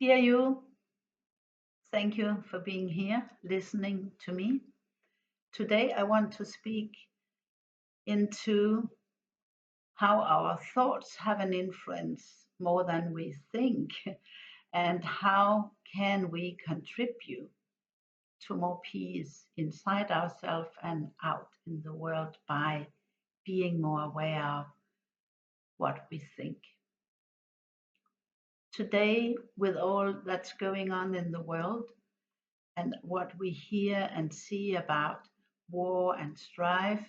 Dear you, thank you for being here, listening to me. Today I want to speak into how our thoughts have an influence more than we think, and how can we contribute to more peace inside ourselves and out in the world by being more aware of what we think. Today, with all that's going on in the world, and what we hear and see about war and strife,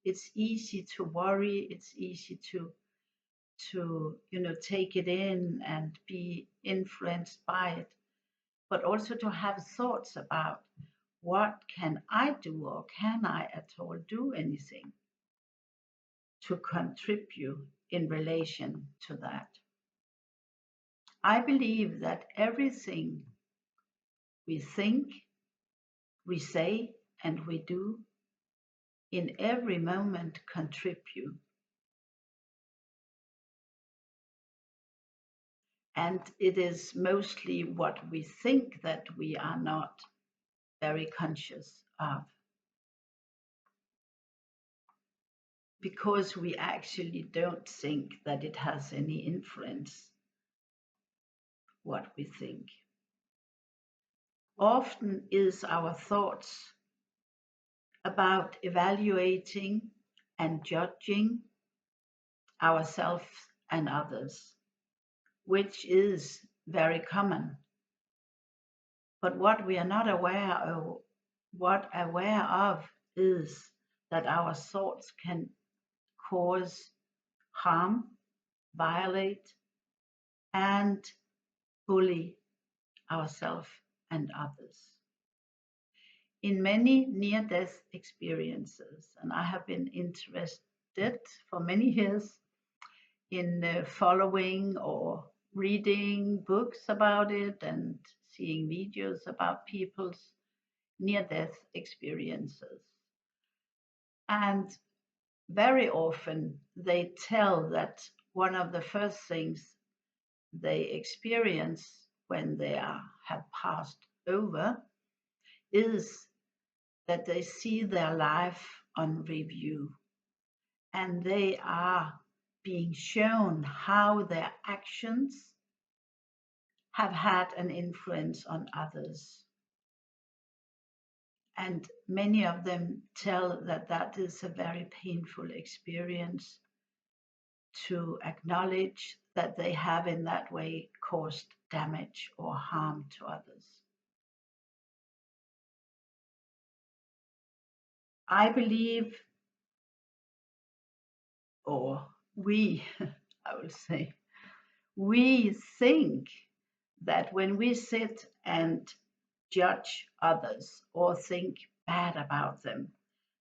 it's easy to worry, it's easy to take it in and be influenced by it, but also to have thoughts about what can I do, or can I at all do anything to contribute in relation to that. I believe that everything we think, we say, and we do in every moment contribute. And it is mostly what we think that we are not very conscious of, because we actually don't think that it has any influence what we think. Often is our thoughts about evaluating and judging ourselves and others, which is very common. But what we are not aware of is that our thoughts can cause harm, violate, and bully ourselves and others. In many near-death experiences, and I have been interested for many years in following or reading books about it and seeing videos about people's near-death experiences. And very often they tell that one of the first things they experience when they have passed over is that they see their life on review, and they are being shown how their actions have had an influence on others. And many of them tell that that is a very painful experience, to acknowledge that they have in that way caused damage or harm to others. I believe, or we, I will say, we think that when we sit and judge others or think bad about them,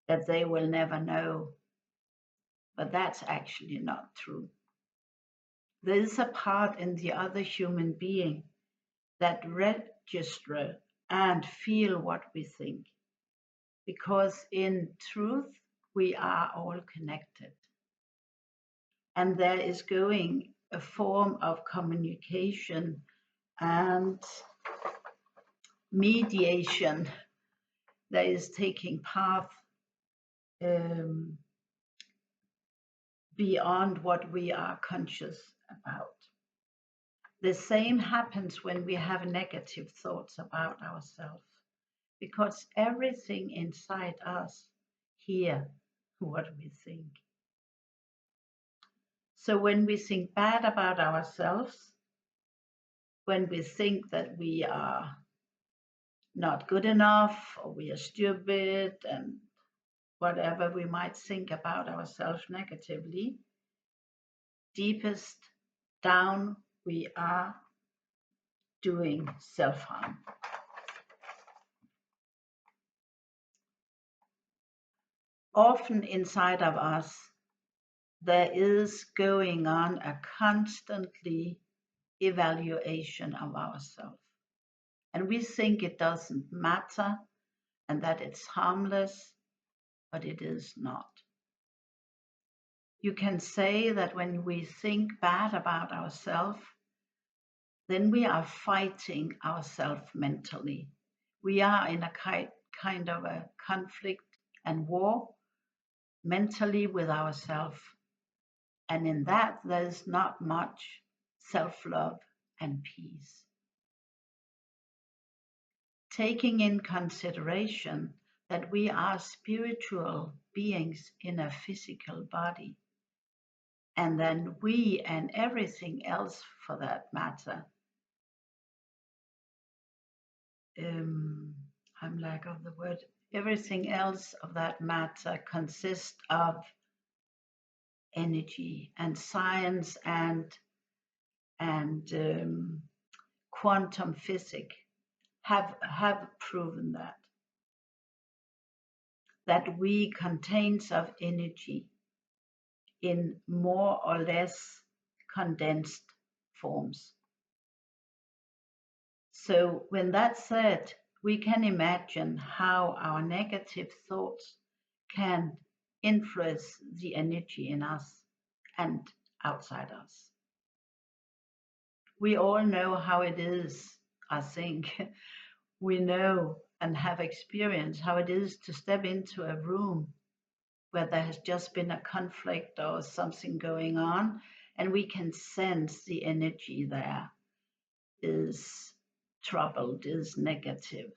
that they will never know. But that's actually not true. There is a part in the other human being that register and feel what we think, because in truth we are all connected, and there is going a form of communication and mediation that is taking path beyond what we are conscious about. The same happens when we have negative thoughts about ourselves, because everything inside us hear what we think. So when we think bad about ourselves, when we think that we are not good enough, or we are stupid, and whatever we might think about ourselves negatively, deepest down we are doing self-harm. Often inside of us, there is going on a constantly evaluation of ourselves. And we think it doesn't matter and that it's harmless, but it is not. You can say that when we think bad about ourselves, then we are fighting ourselves mentally. We are in a kind of a conflict and war mentally with ourselves. And in that, there's not much self love and peace. Taking in consideration that we are spiritual beings in a physical body, and then we and everything else for that matter, I'm lack of the word, everything else of that matter consists of energy, and science and quantum physics have proven that we contains of energy in more or less condensed forms. So when that's said, we can imagine how our negative thoughts can influence the energy in us and outside us. We all know how it is, I think. We know and have experienced how it is to step into a room where there has just been a conflict or something going on, and we can sense the energy there is troubled, is negative.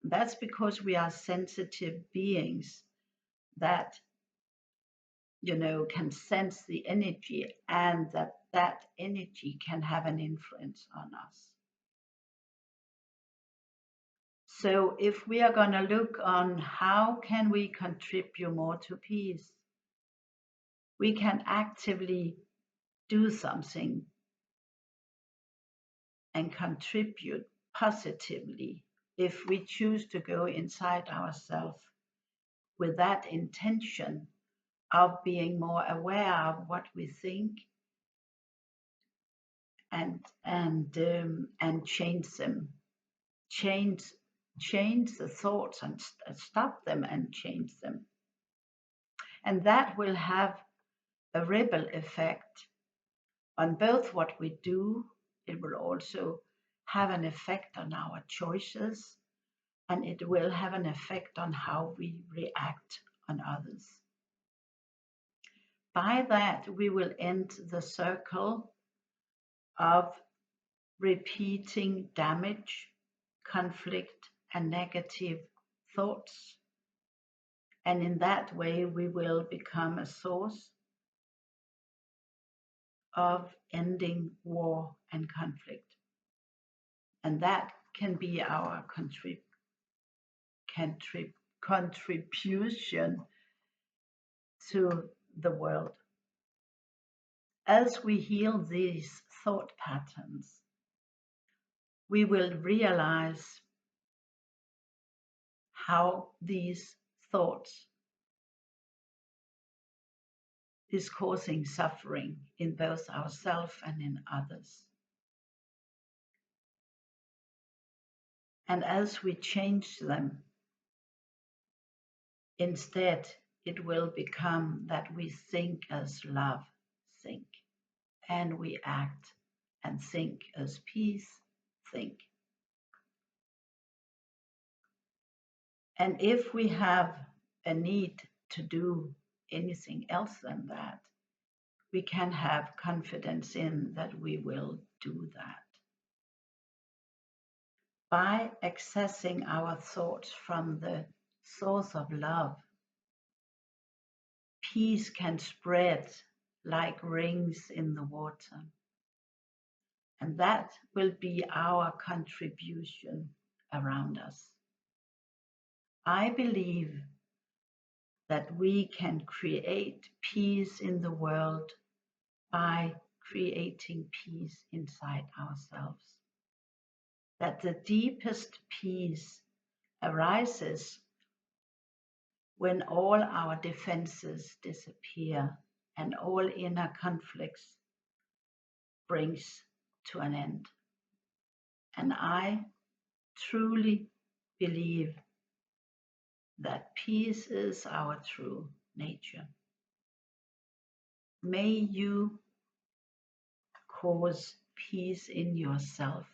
That's because we are sensitive beings that, can sense the energy, and that energy can have an influence on us. So if we are going to look on how can we contribute more to peace, we can actively do something and contribute positively if we choose to go inside ourselves with that intention of being more aware of what we think and change them, change change the thoughts and stop them and change them, and that will have a ripple effect on both what we do. It will also have an effect on our choices, and it will have an effect on how we react on others. By that, we will end the circle of repeating damage, conflict, and negative thoughts. And in that way, we will become a source of ending war and conflict. And that can be our contribution to the world. As we heal these thought patterns, we will realize how these thoughts is causing suffering in both ourselves and in others. And as we change them, instead, it will become that we think as love think, and we act and think as peace think. And if we have a need to do anything else than that, we can have confidence in that we will do that. By accessing our thoughts from the source of love, peace can spread like rings in the water. And that will be our contribution around us. I believe that we can create peace in the world by creating peace inside ourselves. That the deepest peace arises when all our defenses disappear and all inner conflicts brings to an end. And I truly believe that peace is our true nature. May you cause peace in yourself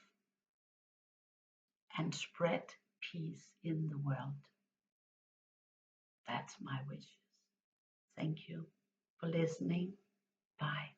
and spread peace in the world. That's my wishes. Thank you for listening. Bye.